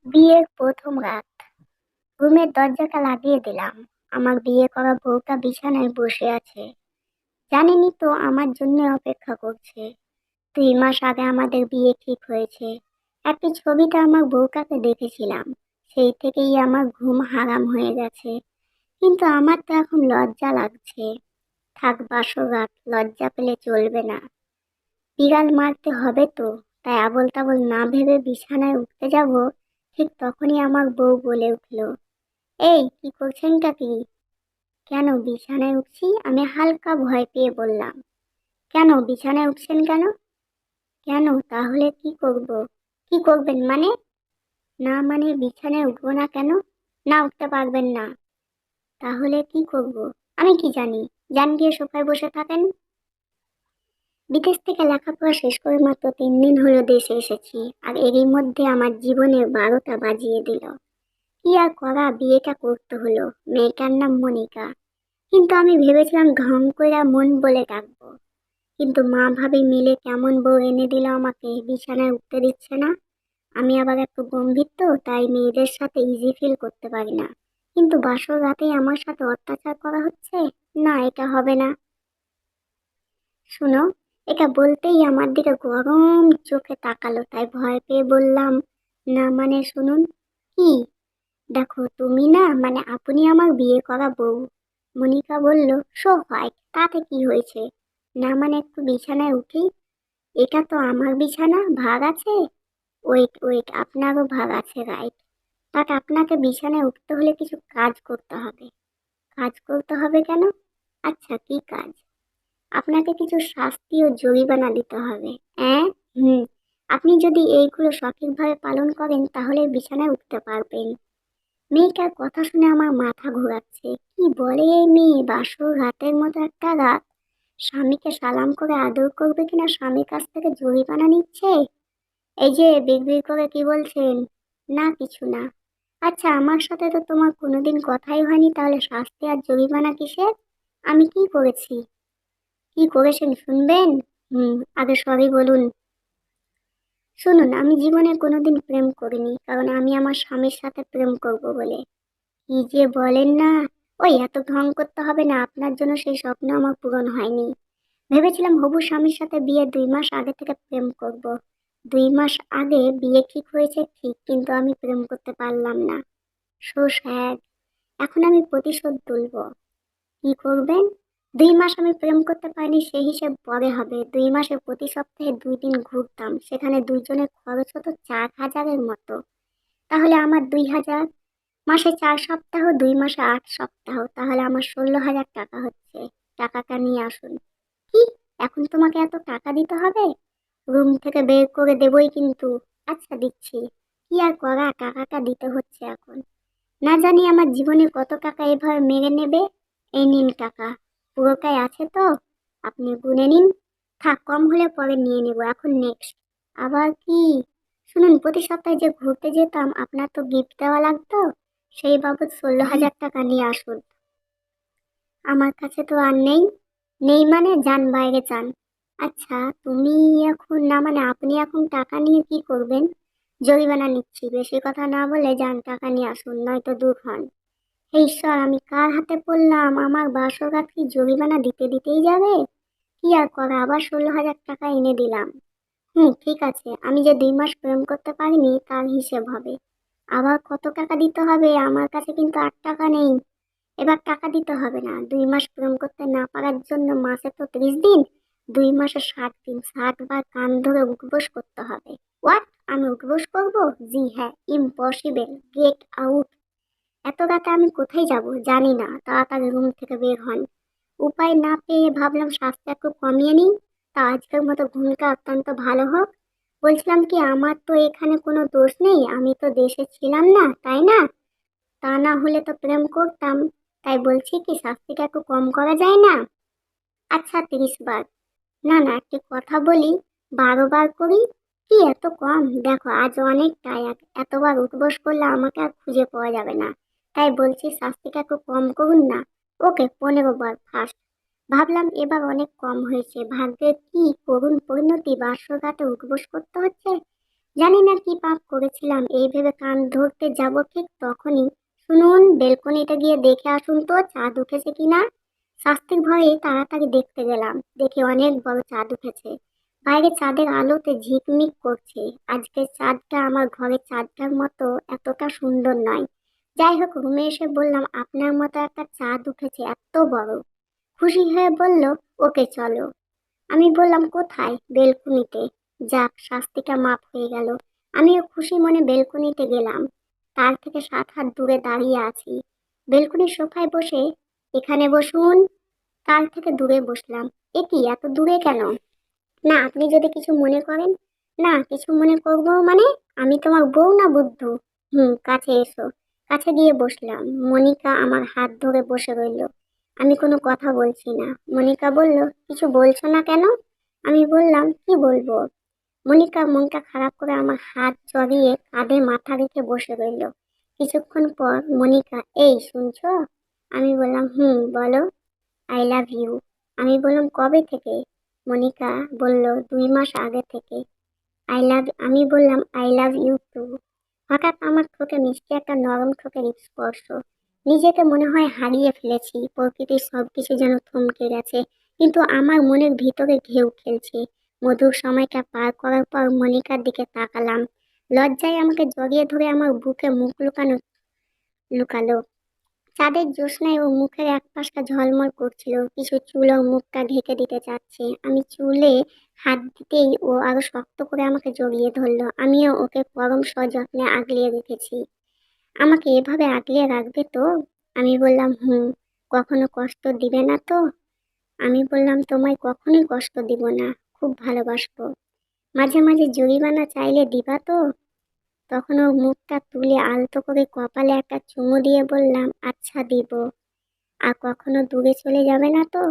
বিয়ের প্রথম রাত। রুমের দরজাটা লাগিয়ে দিলাম। আমার বিয়ে করা বউটা বিছানায় বসে আছে। জানেনই তো আমার জন্য অপেক্ষা করছে। 2 মাস আগে আমাদের বিয়ে ঠিক হয়েছে। একই ছবিটা আমার বউটাকে দেখেছিলাম। সেই থেকেই আমার ঘুম হারাম হয়ে গেছে। কিন্তু আমার তো এখন লজ্জা লাগছে। থাক বাসর রাত, লজ্জা পেলে চলবে না। বিড়াল মারতে হবে তো, তাই আবোল তাবোল না ভেবে বিছানায় উঠতে যাব। ঠিক তখনই আমার বউ বলে উঠল, এই কি করছেনটা কি? কেন বিছানায় উঠছি? আমি হালকা ভয় পেয়ে বললাম। কেন বিছানায় উঠছেন কেন? কেন তাহলে কি করব? কি করবেন মানে? না মানে বিছানায় উঠবো না কেন? না উঠতে পারবেন না। তাহলে কি করব? আমি কি জানি? যান গিয়ে সোফায় বসে থাকেন। বিদেশ থেকে লেখাপড়া শেষ করে মাত্র 3 দিন হলো দেশে এসেছি, আর এরই মধ্যে আমার জীবনের 12টা বাজিয়ে দিল। কি আর করা, বিয়েটা করতে হলো। মেয়েটার নাম মনিকা। কিন্তু আমি ভেবেছিলাম ঢং কইরা মন বলে ডাকবো। কিন্তু মা ভাবি মিলে কেমন বউ এনে দিল আমাকে, বিছানায় উঠতে দিচ্ছে না। আমি আবার একটু গম্ভীর তো, তাই মেয়েদের সাথে ইজি ফিল করতে পারি না। কিন্তু বাসর রাতেই আমার সাথে অত্যাচার করা হচ্ছে। না, এটা হবে না। শুনো, এটা বলতেই আমার দিকে গরম চোখে তাকালো, তাই ভয় পেয়ে বললাম, না মানে শুনুন। কি? দেখো তুমি না মানে আপনি আমার বিয়ে করা বউ। মনিকা বলল, সো হোয়াইট, তাতে কি হয়েছে? না মানে একটু বিছানায় উঠি। এটা তো আমার বিছানা, ভাগ আছে। ওয়েট ওয়েট, আপনারও ভাগ আছে, রাইট। বাট আপনাকে বিছানায় উঠতে হলে কিছু কাজ করতে হবে। কাজ করতে হবে কেন? আচ্ছা কি কাজ? আপনাকে কিছু শাস্তি ও জরিমানা দিতে হবে। হ্যাঁ। হুম। আপনি যদি এইগুলো সঠিকভাবে পালন করেন তাহলে বিছানায় উঠতে পারবেন। মেয়েটার কথা শুনে আমার মাথা ঘোরাচ্ছে। কি বলে এই মেয়ে? বাসর রাতের মতো একটা রাত, স্বামীকে সালাম করে আদর করবে কিনা স্বামীর কাছ থেকে জরিমানা নিচ্ছে। এই যে বিড়বিড় করে কি বলছেন? না কিছু না। আচ্ছা আমার সাথে তো তোমার কোনোদিন কথাই হয়নি, তাহলে শাস্তি আর জরিমানা কিসের? আমি কি করেছি? কি করেছেন শুনবেন? আগে সরি বলুন। শুনুন, আমি জীবনে কোনোদিন প্রেম করিনি, কারণ আমি আমার স্বামীর সাথে প্রেম করব বলে। কি যে বলেন না! ওই এত ঢং করতে হবে না, আপনার জন্য সেই স্বপ্ন আমার পূরণ হয়নি। ভেবেছিলাম হবু স্বামীর সাথে বিয়ে 2 মাস আগে থেকে প্রেম করব। 2 মাস আগে বিয়ে ঠিক হয়েছে ঠিক, কিন্তু আমি প্রেম করতে পারলাম না। So sad. এখন আমি প্রতিশোধ তুলব। কি করবেন? 2 মাস আমি প্রেম করতে পারিনি সেই হিসেব পরে হবে। 2 মাসে প্রতি সপ্তাহে 2 দিন ঘুরতাম, সেখানে দুইজনের খরচ হতো 4,000-এর মতো। তাহলে আমার 2,000, মাসে 4 সপ্তাহ, 2 মাসে 8 সপ্তাহ, তাহলে আমার 16,000 টাকা হচ্ছে। টাকাটা নিয়ে আসুন। কি? এখন তোমাকে এত টাকা দিতে হবে? রুম থেকে বের করে দেবই কিন্তু। আচ্ছা দিচ্ছি। কি আর করা, টাকাটা দিতে হচ্ছে এখন। না জানি আমার জীবনে কত টাকা এভাবে মেরে নেবে। এই নিন টাকা। পুরোটাই আছে তো? আপনি গুনে নিন। থাক, কম হলে পরে নিয়ে নেব, এখন নেক্সট। আবার কি? শুনুন, প্রতি সপ্তাহে যে ঘুরতে যেতাম আপনার তো গিফট দেওয়া লাগতো, সেই বাবদ 16,000 টাকা নিয়ে আসুন। আমার কাছে তো আর নেই। নেই মানে যান বাইরে যান। আচ্ছা তুমি এখন না মানে আপনি এখন টাকা নিয়ে কি করবেন? জরিমানা নিচ্ছি, বেশি কথা না বলে যান টাকা নিয়ে আসুন, নয়তো দূর হন। হে ঈশ্বর, আমি কার হাতে পড়লাম? আমার বাসরাত কি জরিমানা দিতে দিতেই যাবে? কি আর করা, আবার 16,000 টাকা এনে দিলাম। ঠিক আছে, আমি যে 2 মাস প্রেম করতে পারিনি তার হিসেব হবে। আবার কত টাকা দিতে হবে? আমার কাছে কিন্তু 8 টাকা নেই। এবার টাকা দিতে হবে না। 2 মাস প্রেম করতে না পারার জন্য মাসে তো 30 দিন, 2 মাসে 60 দিন, 60 বার কান ধরে উঠবোস করতে হবে। হোয়াট? আমি উঠবোস করবো? জি হ্যাঁ, ইম্পসিবল, গেট আউট। এত রাতে আমি কোথায় যাব জানি না, তাড়াতাড়ি রুম থেকে বের হন। উপায় না পেয়ে ভাবলাম শাস্তি একটু কমিয়ে নিই, তা আজকের মতো ঘুমটা অত্যন্ত ভালো হোক। বলছিলাম কি, আমার তো এখানে কোনো দোষ নেই, আমি তো দেশে ছিলাম না, তাই না? তা না হলে তো প্রেম করতাম। তাই বলছি কি, শাস্তিটা একটু কম করা যায় না? আচ্ছা 30 বার। না না, একটি কথা বলি, 12 বার করি। কি এত কম? দেখো আজ অনেক টায়ার্ড, এতবার উঠবোস করলে আমাকে আর খুঁজে পাওয়া যাবে না। তাই বলছি শাস্তিটা একটু কম করুন না। ওকে, 15 বার ফার্স্ট। ভাবলাম এবার অনেক কম হয়েছে, ভাগ্যের কি করুণ পরিণতি, বাসর রাতে উঠবোস করতে হচ্ছে। জানি না কি পাপ করেছিলাম, এই ভেবে কান ধরতে যাব ঠিক তখনই, শুনুন বেলকনিতে গিয়ে দেখে আসুন তো চাঁদ উঠেছে কিনা। শাস্তির ভয়ে তাড়াতাড়ি দেখতে গেলাম, দেখি অনেক বড় চাঁদ উঠেছে। বাইরে চাঁদের আলোতে ঝিকমিক করছে। আজকের চাঁদটা আমার ঘরের চাঁদটার মতো এতটা সুন্দর নয়। যাই হোক, রুমে এসে বললাম, আপনার মতো একটা চাঁদ উঠেছে এত বড়। খুশি হয়ে বলল, ওকে চলো। আমি বললাম, কোথায়? বেলকুনিতে। যাক, শাস্তিটা মাফ হয়ে গেল। আমিও খুশি মনে বেলকুনিতে গেলাম। তার থেকে 7 হাত দূরে দাঁড়িয়ে আছি। বেলকুনির সোফায় বসে, এখানে বসুন। তার থেকে দূরে বসলাম। এ কি, এত দূরে কেন? না, আপনি যদি কিছু মনে করেন। না, কিছু মনে করবো মানে? আমি তোমার বউ না বুদ্ধু? কাছে এসো। কাছে গিয়ে বসলাম। মনিকা আমার হাত ধরে বসে রইল। আমি কোনো কথা বলছি না। মনিকা বলল, কিছু বলছো না কেন? আমি বললাম, কি বলবো? মনিকা মনটা খারাপ করে আমার হাত জড়িয়ে কাঁধে মাথা রেখে বসে রইল। কিছুক্ষণ পর মনিকা, এই শুনছো? আমি বললাম, বলো। I love you. আমি বললাম, কবে থেকে? মনিকা বলল, 2 মাস আগে থেকে। আমি বললাম, আই লাভ ইউ টু। হঠাৎ আমার ঠোঁটে মিষ্টি একটা নরম ঠোঁটের স্পর্শ। নিজেকে মনে হয় হারিয়ে ফেলেছি, প্রকৃতির সবকিছু যেন থমকে গেছে, কিন্তু আমার মনের ভিতরে ঢেউ খেলছে। মধুর সময়টা পার করার পর মনিকার দিকে তাকালাম। লজ্জায় আমাকে জড়িয়ে ধরে আমার বুকে মুখ লুকালো। চাঁদের জ্যোৎস্নায় ও মুখের একপাশটা ঝলমল করছিল, কিছু চুল ও মুখটা ঢেকে দিতে চাচ্ছে। আমি চুলে হাত দিতেই ও আরো শক্ত করে আমাকে জড়িয়ে ধরলো। আমিও ওকে পরম সযত্নে আগলিয়ে রেখেছি। আমাকে এভাবে আগলিয়ে রাখবে তো? আমি বললাম, কখনো কষ্ট দিবে না তো? আমি বললাম, তোমায় কখনোই কষ্ট দিব না, খুব ভালোবাসবো। মাঝে মাঝে জরিমানা চাইলে দিবা তো? তখন ও মুখটা তুলে আলতো করে কপালে একটা চুমু দিয়ে বললাম, আচ্ছা দিব। আর কখনো দূরে চলে যাবে না তো?